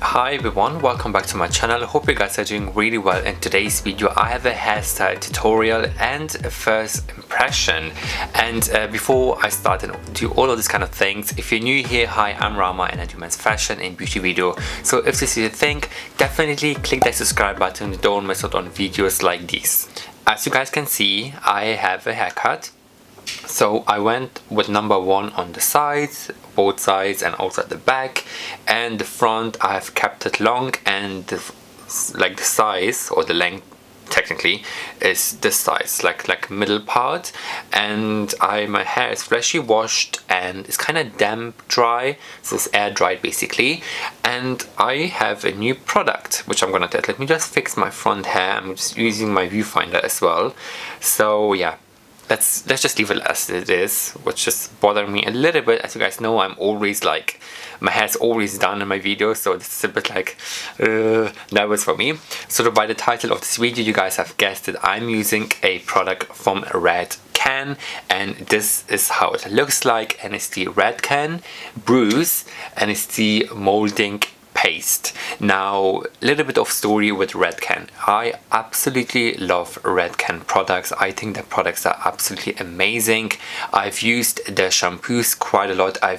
Hi everyone, welcome back to my channel. Hope you guys are doing really well. In today's video I have a hairstyle tutorial and a first impression. And before I start and do all of these kind of things, if you're new here, hi, I'm Rahma and I do men's fashion and beauty video. So if this is your thing, definitely click that subscribe button. Don't miss out on videos like these. As you guys can see, I have a haircut. So I went with number 1 on the sides, both sides, and also at the back. And the front I have kept it long, and the size or the length technically is this size, like middle part. And my hair is freshly washed and it's kind of damp dry, so it's air dried basically. And I have a new product which I'm gonna test. Let me just fix my front hair. I'm just using my viewfinder as well. So yeah, let's just leave it as it is, which just bothered me a little bit. As you guys know, I'm always like, my hair's always done in my videos, so this is a bit like nervous for me. So by the title of this video, you guys have guessed it, I'm using a product from Redken, and this is how it looks like. And it's the Redken Bruise, and it's the molding paste. Now, a little bit of story with Redken. I absolutely love Redken products. I think the products are absolutely amazing. I've used their shampoos quite a lot. I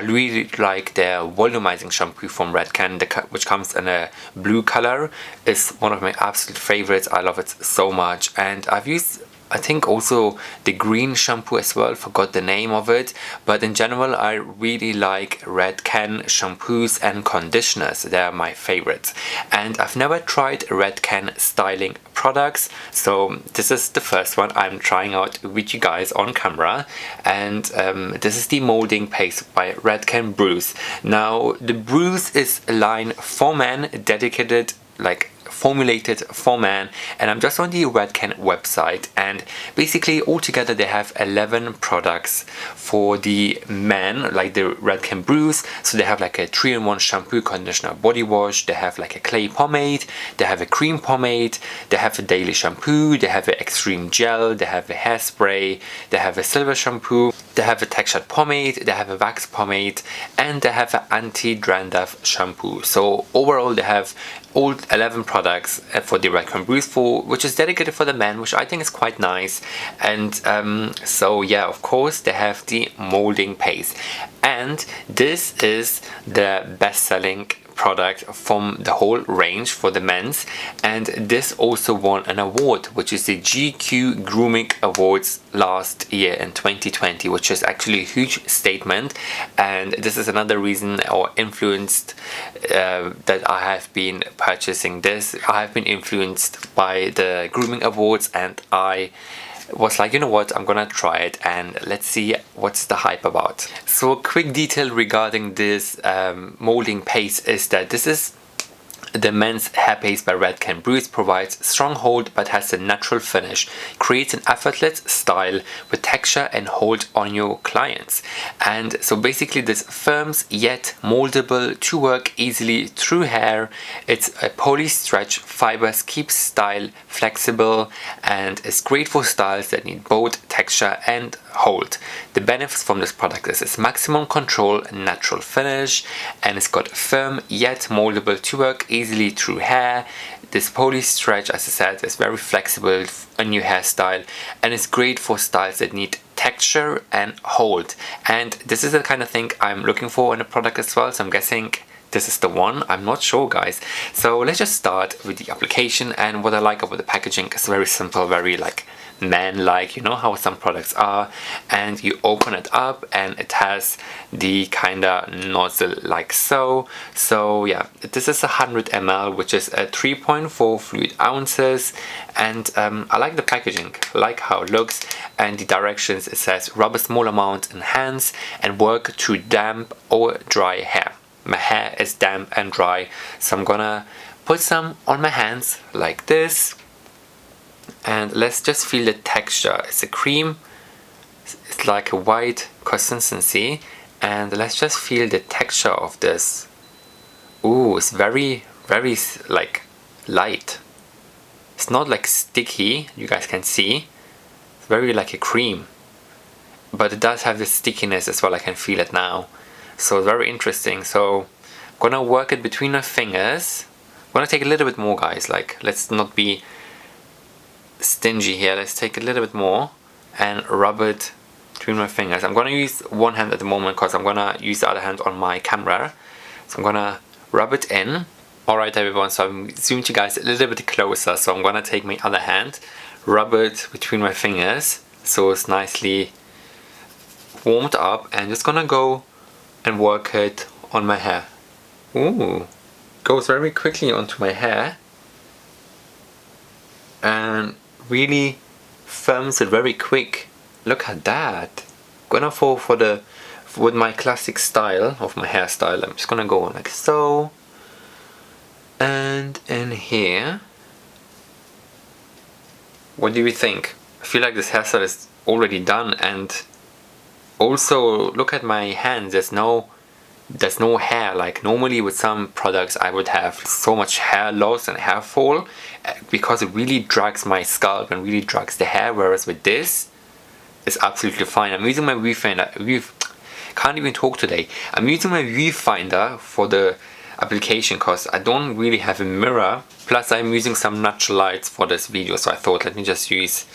really like their volumizing shampoo from Redken, which comes in a blue color. It's one of my absolute favorites. I love it so much. And I've used, I think, also the green shampoo as well, forgot the name of it. But in general, I really like Redken shampoos and conditioners. They're my favorites. And I've never tried Redken styling products, so this is the first one I'm trying out with you guys on camera. And this is the molding paste by Redken Bruise. Now, the Bruise is a line for men, dedicated, like formulated for men, and I'm just on the Redken website, and basically altogether they have 11 products for the men, like the Redken Bruise. So they have like a 3-in-1 shampoo, conditioner, body wash, they have like a clay pomade, they have a cream pomade, they have a daily shampoo, they have an extreme gel, they have a hairspray, they have a silver shampoo, they have a textured pomade, they have a wax pomade, and they have an anti-dandruff shampoo. So overall they have all 11 products for the Redken Bruise, which is dedicated for the men, which I think is quite nice. And so yeah, of course they have the molding paste, and this is the best-selling product from the whole range for the men's. And this also won an award, which is the GQ Grooming Awards last year in 2020, which is actually a huge statement. And this is another reason or influenced that I have been purchasing this. I have been influenced by the Grooming Awards, and I was like, you know what, I'm gonna try it and let's see what's the hype about. So a quick detail regarding this molding paste is that this is the men's hair paste by Redken Bruise. Provides strong hold but has a natural finish, creates an effortless style with texture and hold on your clients. And so basically this firm yet moldable to work easily through hair. It's a poly stretch fibers, keeps style flexible, and is great for styles that need both texture and hold. The benefits from this product is its maximum control and natural finish, and it's got firm yet moldable to work easily through hair. This poly stretch, as I said, is very flexible, a new hairstyle, and it's great for styles that need texture and hold. And this is the kind of thing I'm looking for in a product as well, so I'm guessing this is the one. I'm not sure, guys. So let's just start with the application. And what I like about the packaging is very simple, very like man-like, you know how some products are. And you open it up and it has the kind of nozzle like so. So yeah, this is 100 ml, which is a 3.4 fluid ounces. And I like the packaging, I like how it looks. And the directions, it says rub a small amount in hands and work through damp or dry hair. My hair is damp and dry, so I'm gonna put some on my hands like this. And let's just feel the texture. It's a cream, it's like a white consistency. And let's just feel the texture of this. Ooh, it's very like light. It's not like sticky, you guys can see. It's very like a cream, but it does have the stickiness as well. I can feel it now. So very interesting. So gonna work it between my fingers. I'm gonna take a little bit more, guys. Like, let's not be stingy here. Let's take a little bit more and rub it between my fingers. I'm gonna use one hand at the moment because I'm gonna use the other hand on my camera. So I'm gonna rub it in. Alright everyone, so I'm zoomed you guys a little bit closer. So I'm gonna take my other hand, rub it between my fingers so it's nicely warmed up, and just gonna go and work it on my hair. Ooh, goes very quickly onto my hair and really firms it very quick. Look at that. Gonna fall with my classic style of my hairstyle. I'm just gonna go like so, and in here. What do you think? I feel like this hairstyle is already done, and also look at my hands. There's no hair. Like normally with some products I would have so much hair loss and hair fall because it really drags my scalp and really drags the hair, whereas with this it's absolutely fine. I'm using my viewfinder. Can't even talk today. I'm using my viewfinder for the application because I don't really have a mirror, plus I'm using some natural lights for this video, so I thought let me just use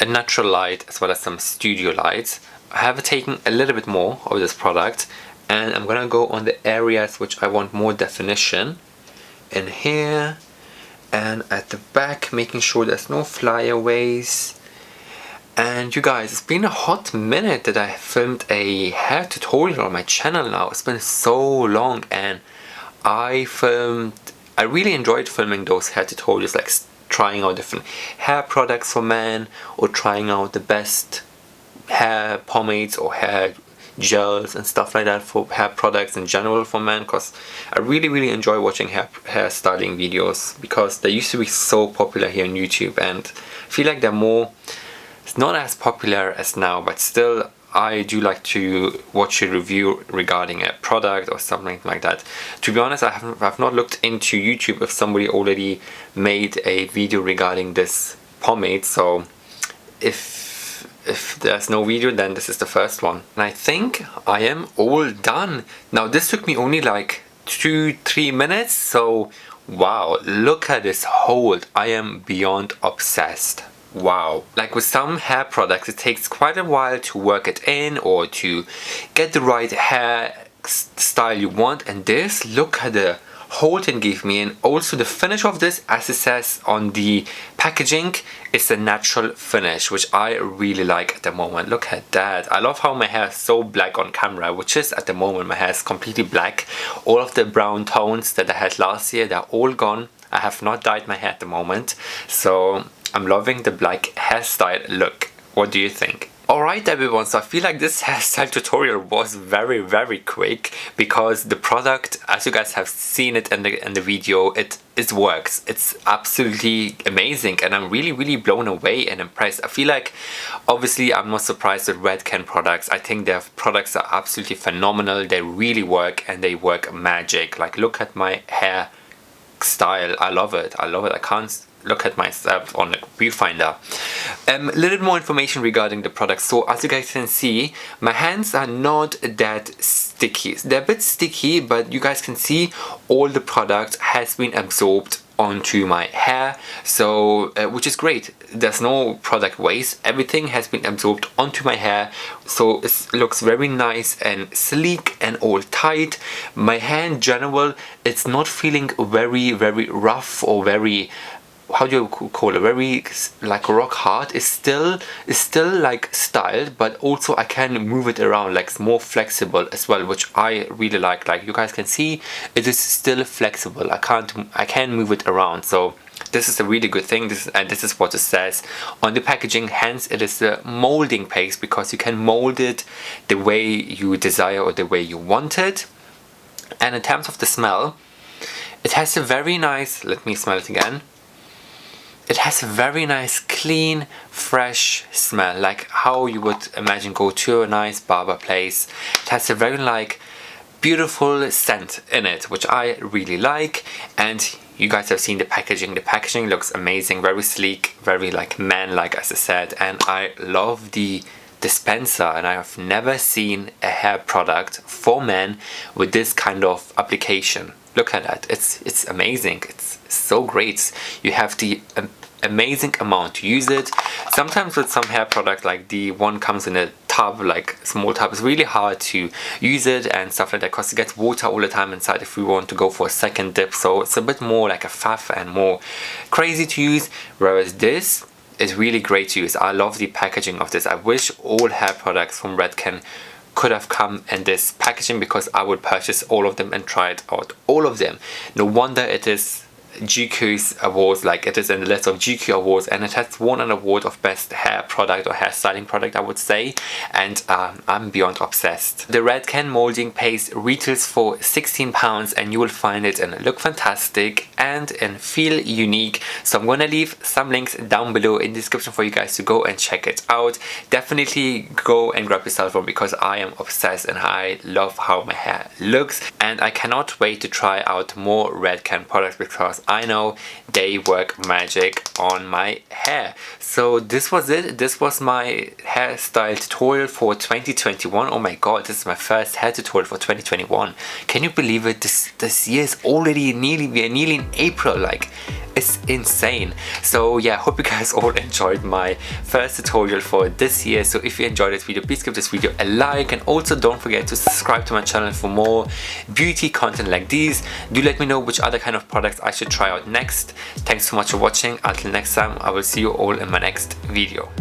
a natural light as well as some studio lights. I have taken a little bit more of this product and I'm gonna go on the areas which I want more definition, in here and at the back, making sure there's no flyaways. And you guys, it's been a hot minute that I filmed a hair tutorial on my channel now. It's been so long, and I really enjoyed filming those hair tutorials, like trying out different hair products for men, or trying out the best hair pomades or hair gels and stuff like that for hair products in general for men, because I really enjoy watching hair styling videos, because they used to be so popular here on YouTube, and I feel like it's not as popular as now, but still I do like to watch a review regarding a product or something like that. To be honest, I've not looked into YouTube if somebody already made a video regarding this pomade, so if there's no video, then this is the first one. And I think I am all done. Now this took me only like 2-3 minutes, so wow, look at this hold. I am beyond obsessed. Wow. Like with some hair products it takes quite a while to work it in or to get the right hair style you want, and this, look at the hold it gave me, and also the finish of this, as it says on the packaging, is a natural finish, which I really like at the moment. Look at that. I love how my hair is so black on camera, which is at the moment my hair is completely black. All of the brown tones that I had last year, they're all gone. I have not dyed my hair at the moment, so I'm loving the black hairstyle look. What do you think? Alright everyone, so I feel like this hairstyle tutorial was very quick, because the product, as you guys have seen it in the video, it works. It's absolutely amazing, and I'm really blown away and impressed. I feel like, obviously I'm not surprised with Redken products. I think their products are absolutely phenomenal. They really work, and they work magic. Like, look at my hair style. I love it. I can't look at myself on the viewfinder. A little more information regarding the product. So as you guys can see, my hands are not that sticky. They're a bit sticky, but you guys can see all the product has been absorbed onto my hair, so which is great. There's no product waste. Everything has been absorbed onto my hair, so it looks very nice and sleek and all tight. My hair in general, it's not feeling very rough or very, how do you call it, very like rock hard. It's still like styled, but also I can move it around, like it's more flexible as well, which I really like. Like you guys can see, it is still flexible. I can move it around, so this is a really good thing. This is what it says on the packaging. Hence it is a molding paste, because you can mold it the way you desire or the way you want it. And in terms of the smell, it has a very nice, let me smell it again. It has a very nice, clean, fresh smell, like how you would imagine go to a nice barber place. It has a very like beautiful scent in it, which I really like. And you guys have seen the packaging. The packaging looks amazing, very sleek, very like man-like, as I said. And I love the dispenser, and I have never seen a hair product for men with this kind of application. Look at that, it's amazing, it's so great. You have the amazing amount to use it. Sometimes with some hair product, like the one comes in a tub, like small tub, it's really hard to use it and stuff like that because it gets water all the time inside if we want to go for a second dip, so it's a bit more like a faff and more crazy to use, whereas this is really great to use. I love the packaging of this. I wish all hair products from Redken could have come in this packaging because I would purchase all of them and try it out, all of them. No wonder it is GQ's awards, like it is in the list of GQ awards, and it has won an award of best hair product or hair styling product, I would say, and I'm beyond obsessed. The Redken molding paste retails for £16 and you will find it in look fantastic and in feel unique, so I'm gonna leave some links down below in the description for you guys to go and check it out. Definitely go and grab yourself one because I am obsessed and I love how my hair looks, and I cannot wait to try out more Redken products because I know they work magic on my hair. So this was it. This was my hairstyle tutorial for 2021. Oh my god, this is my first hair tutorial for 2021. Can you believe it? This year is already we are nearly in April. Like, it's insane. So yeah, hope you guys all enjoyed my first tutorial for this year. So if you enjoyed this video, please give this video a like, and also don't forget to subscribe to my channel for more beauty content like these. Do let me know which other kind of products I should try out next. Thanks so much for watching. Until next time, I will see you all in my next video.